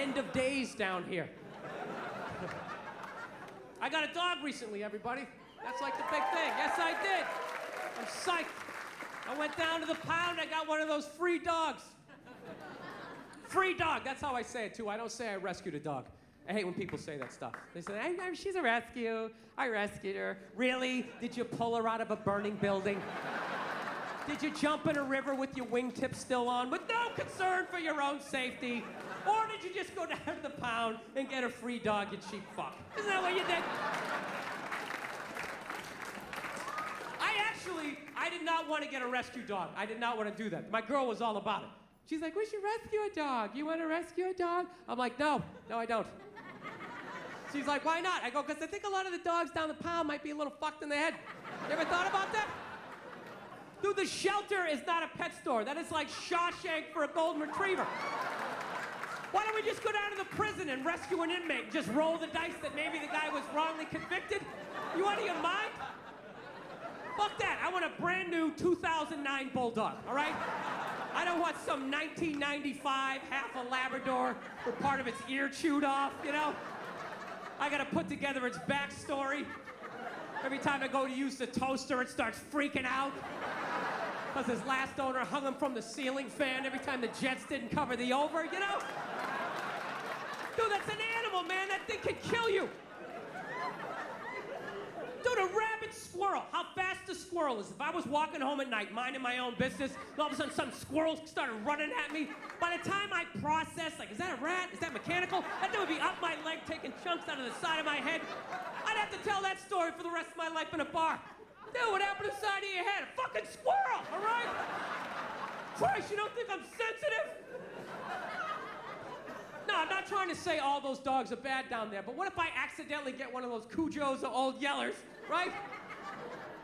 end of days down here. I got a dog recently, everybody. That's like the big thing. Yes, I did. I'm psyched. I went down to the pound. I got one of those free dogs. Free dog. That's how I say it, too. I don't say I rescued a dog. I hate when people say that stuff. They say, she's a rescue. I rescued her. Really? Did you pull her out of a burning building? Did you jump in a river with your wingtips still on with no concern for your own safety? Or did you just go down to the pound and get a free dog, you cheap fuck? Isn't that what you did? I did not want to get a rescue dog. I did not want to do that. My girl was all about it. She's like, we should rescue a dog. You want to rescue a dog? I'm like, no, I don't. She's like, why not? I go, because I think a lot of the dogs down the pound might be a little fucked in the head. You ever thought about that? Dude, the shelter is not a pet store. That is like Shawshank for a golden retriever. Why don't we just go down to the prison and rescue an inmate and just roll the dice that maybe the guy was wrongly convicted? You out of your mind? Fuck that. I want a brand new 2009 Bulldog, all right? I don't want some 1995 half a Labrador with part of its ear chewed off, you know? I gotta put together its backstory. Every time I go to use the toaster, it starts freaking out. Because his last owner hung him from the ceiling fan every time the Jets didn't cover the over, you know? Dude, that's an animal, man. That thing can kill you. Dude, a rabid squirrel. How fast a squirrel is. If I was walking home at night, minding my own business, and all of a sudden some squirrel started running at me, by the time I process, like, is that a rat? Is that mechanical? That thing would be up my leg, taking chunks out of the side of my head. I'd have to tell that story for the rest of my life in a bar. Dude, what happened to the side of your head? A fucking squirrel, all right? Christ, you don't think I'm sensitive? No, I'm not trying to say all those dogs are bad down there, but what if I accidentally get one of those Cujos or old Yellers, right?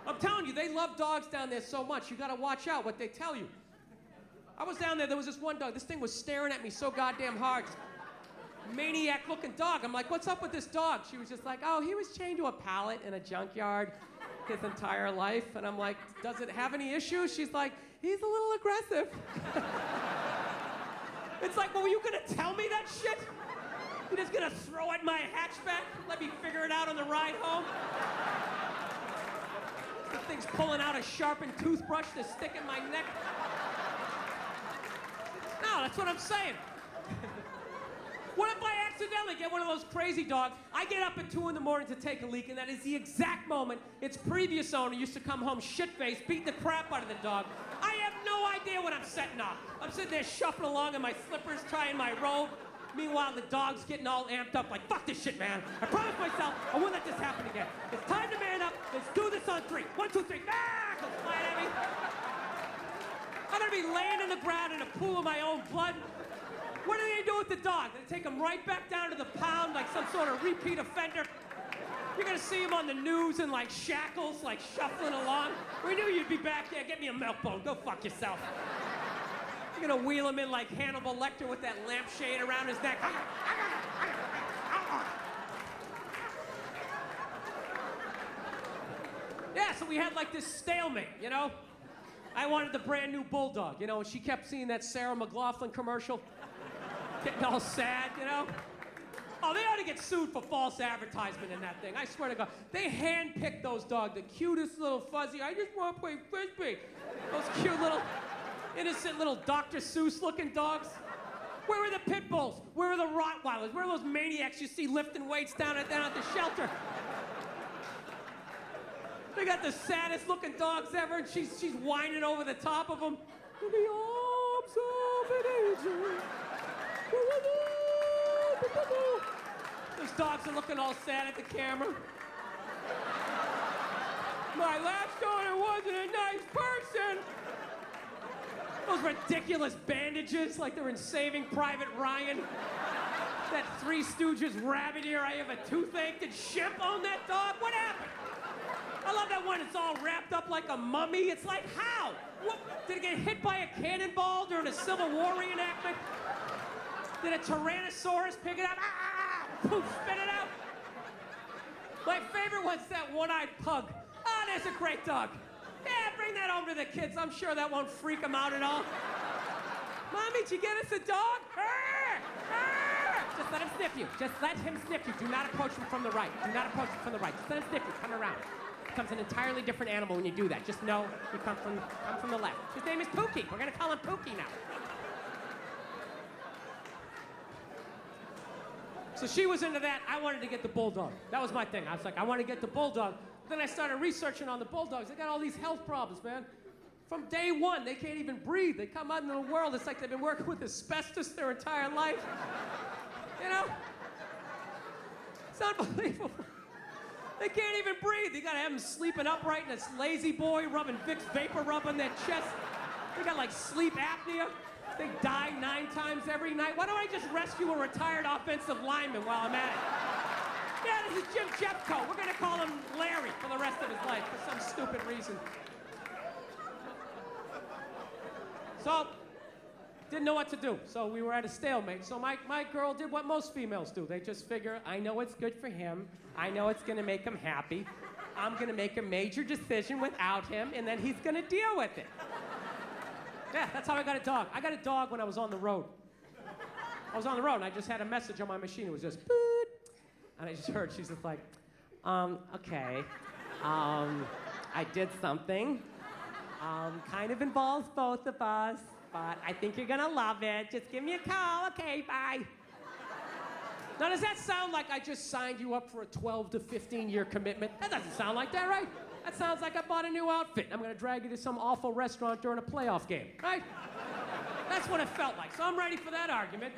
I'm telling you, they love dogs down there so much, you gotta watch out what they tell you. I was down there was this one dog, this thing was staring at me so goddamn hard. Maniac-looking dog. I'm like, what's up with this dog? She was just like, oh, he was chained to a pallet in a junkyard his entire life. And I'm like, does it have any issues? She's like, he's a little aggressive. It's like, well, were you gonna tell me that shit? You're just gonna throw it in my hatchback? Let me figure it out on the ride home? The thing's pulling out a sharpened toothbrush to stick in my neck. No, that's what I'm saying. What if I accidentally get one of those crazy dogs? I get up at 2 in the morning to take a leak, and that is the exact moment its previous owner used to come home shit-faced, beating the crap out of the dog. I have no idea what I'm setting off. I'm sitting there shuffling along in my slippers, trying my robe. Meanwhile, the dog's getting all amped up like, fuck this shit, man. I promised myself I won't let this happen again. It's time to man up. Let's do this on 3. 1, 2, 3. Ah! Goes flying at me. I'm gonna be laying in the ground in a pool of my own blood. What are they gonna do with the dog? They take him right back down to the pound like some sort of repeat offender. You're gonna see him on the news in like shackles, like shuffling along. We knew you'd be back there. Get me a milk bone. Go fuck yourself. You're gonna wheel him in like Hannibal Lecter with that lampshade around his neck. Yeah, so we had like this stalemate, you know? I wanted the brand new Bulldog, you know, and she kept seeing that Sarah McLachlan commercial. Getting all sad, you know? Oh, they ought to get sued for false advertisement in that thing. I swear to God. They handpicked those dogs, the cutest little fuzzy, I just want to play Frisbee. Those cute little, innocent little Dr. Seuss looking dogs. Where were the pit bulls? Where were the Rottweilers? Where are those maniacs you see lifting weights down at the shelter? They got the saddest looking dogs ever, and she's whining over the top of them. In the arms of an angel. Those dogs are looking all sad at the camera. My last owner wasn't a nice person. Those ridiculous bandages like they're in Saving Private Ryan. That Three Stooges rabbit ear, I have a toothache. Did Shemp own that dog? What happened? I love that one. It's all wrapped up like a mummy. It's like, how? What? Did it get hit by a cannonball during a Civil War reenactment? Did a Tyrannosaurus pick it up? Ah! Poof, spit it out. My favorite one's that one-eyed pug. Ah, there's a great dog. Yeah, bring that over to the kids. I'm sure that won't freak them out at all. Mommy, did you get us a dog? Arr! Arr! sniff you. Just let him sniff you. Do not approach him from the right. Do not approach him from the right. Just let him sniff you. Come around. He becomes an entirely different animal when you do that. Just know you come from the left. His name is Pookie. We're going to call him Pookie now. So she was into that. I wanted to get the bulldog. That was my thing. I was like, I want to get the bulldog. Then I started researching on the bulldogs. They got all these health problems, man. From day one, they can't even breathe. They come out into the world. It's like they've been working with asbestos their entire life. You know? It's unbelievable. They can't even breathe. You gotta have them sleeping upright in this lazy boy, rubbing Vicks vapor rub on their chest. They got like sleep apnea. They die 9 times every night. Why don't I just rescue a retired offensive lineman while I'm at it? Yeah, this is Jim Jeffcoat. We're gonna call him Larry for the rest of his life for some stupid reason. So, didn't know what to do. So we were at a stalemate. So my girl did what most females do. They just figure, I know what's good for him. I know it's gonna make him happy. I'm gonna make a major decision without him, and then he's gonna deal with it. Yeah, that's how I got a dog. I got a dog when I was on the road. I was on the road, and I just had a message on my machine. It was just, boot. And I just heard, she's just like, okay. I did something. Kind of involves both of us, but I think you're gonna love it. Just give me a call. Okay, bye. Now, does that sound like I just signed you up for a 12 to 15-year commitment? That doesn't sound like that, right? That sounds like I bought a new outfit. I'm gonna drag you to some awful restaurant during a playoff game, right? That's what it felt like. So I'm ready for that argument.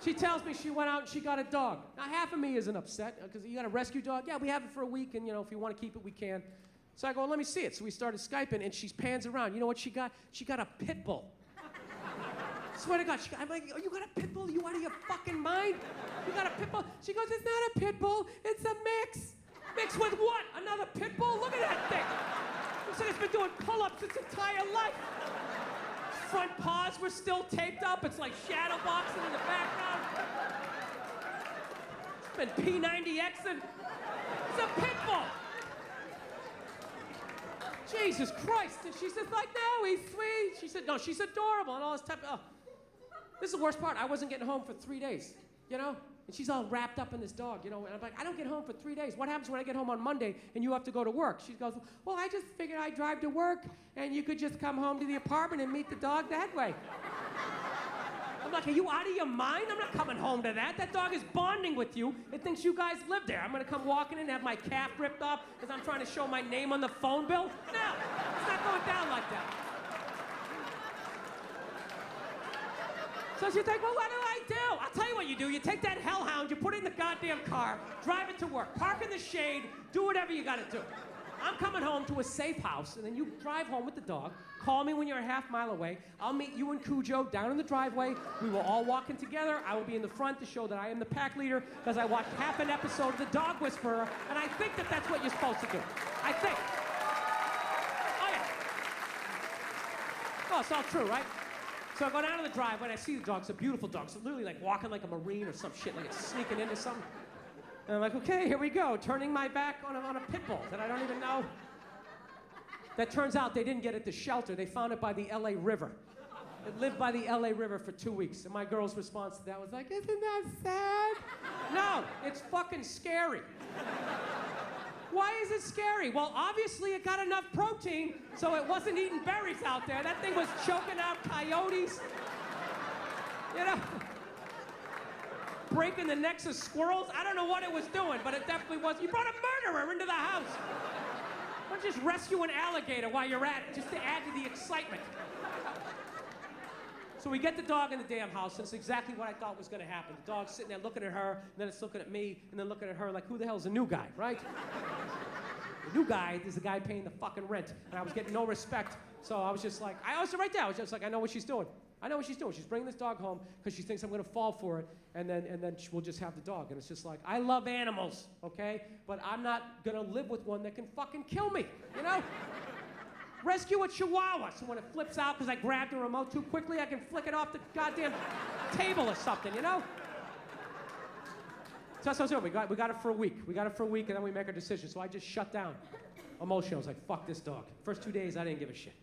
She tells me she went out and she got a dog. Now, half of me isn't upset, because you got a rescue dog? Yeah, we have it for a week, and if you want to keep it, we can. So I go, let me see it. So we started Skyping, and she pans around. You know what she got? She got a pit bull. Swear to God, I'm like, oh, you got a pit bull? You out of your fucking mind? You got a pit bull? She goes, it's not a pit bull, it's a mix. Mix with what? Another pit bull? Look at that thing. Looks like it's been doing pull-ups its entire life. Front paws were still taped up. It's like shadow boxing in the background. It's been P90Xing. It's a pit bull. Jesus Christ. And she says, like, no, he's sweet. She said, no, she's adorable and all this type of, This is the worst part. I wasn't getting home for 3 days, And she's all wrapped up in this dog, And I'm like, I don't get home for 3 days. What happens when I get home on Monday and you have to go to work? She goes, well, I just figured I'd drive to work and you could just come home to the apartment and meet the dog that way. I'm like, are you out of your mind? I'm not coming home to that. That dog is bonding with you. It thinks you guys live there. I'm gonna come walking in and have my calf ripped off because I'm trying to show my name on the phone bill? No, it's not going down like that. So she's like, well, what do I do? I'll tell you what you do. You take that hellhound, you put it in the goddamn car, drive it to work, park in the shade, do whatever you gotta do. I'm coming home to a safe house, and then you drive home with the dog, call me when you're a half mile away, I'll meet you and Cujo down in the driveway, we will all walk in together, I will be in the front to show that I am the pack leader, because I watched half an episode of The Dog Whisperer, and I think that that's what you're supposed to do. I think. Oh, yeah. Oh, it's all true, right? So I go down to the driveway and I see the dog. It's a beautiful dog. It's literally like walking like a Marine or some shit, like it's sneaking into something. And I'm like, okay, here we go. Turning my back on a pit bull that I don't even know. That turns out they didn't get it at the shelter. They found it by the LA River. It lived by the LA River for 2 weeks. And my girl's response to that was like, isn't that sad? No, it's fucking scary. Why is it scary? Well, obviously it got enough protein, so it wasn't eating berries out there. That thing was choking out coyotes. Breaking the necks of squirrels. I don't know what it was doing, but it definitely was. You brought a murderer into the house. Why don't you just rescue an alligator while you're at it, just to add to the excitement. So we get the dog in the damn house, and it's exactly what I thought was gonna happen. The dog's sitting there looking at her, and then it's looking at me, and then looking at her like, who the hell's the new guy, right? The new guy is the guy paying the fucking rent, and I was getting no respect. So I was just like, I was right there. I was just like, I know what she's doing. I know what she's doing. She's bringing this dog home because she thinks I'm gonna fall for it, and then we'll just have the dog. And it's just like, I love animals, okay? But I'm not gonna live with one that can fucking kill me, Rescue a chihuahua, so when it flips out because I grabbed the remote too quickly, I can flick it off the goddamn table or something, So that's what I was doing. We got it for a week. We got it for a week, and then we make our decision. So I just shut down emotionally. I was like, fuck this dog. First 2 days, I didn't give a shit.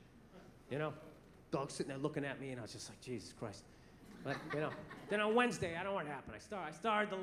Dog sitting there looking at me, and I was just like, Jesus Christ. But, then on Wednesday, I don't know what happened. I started to laugh.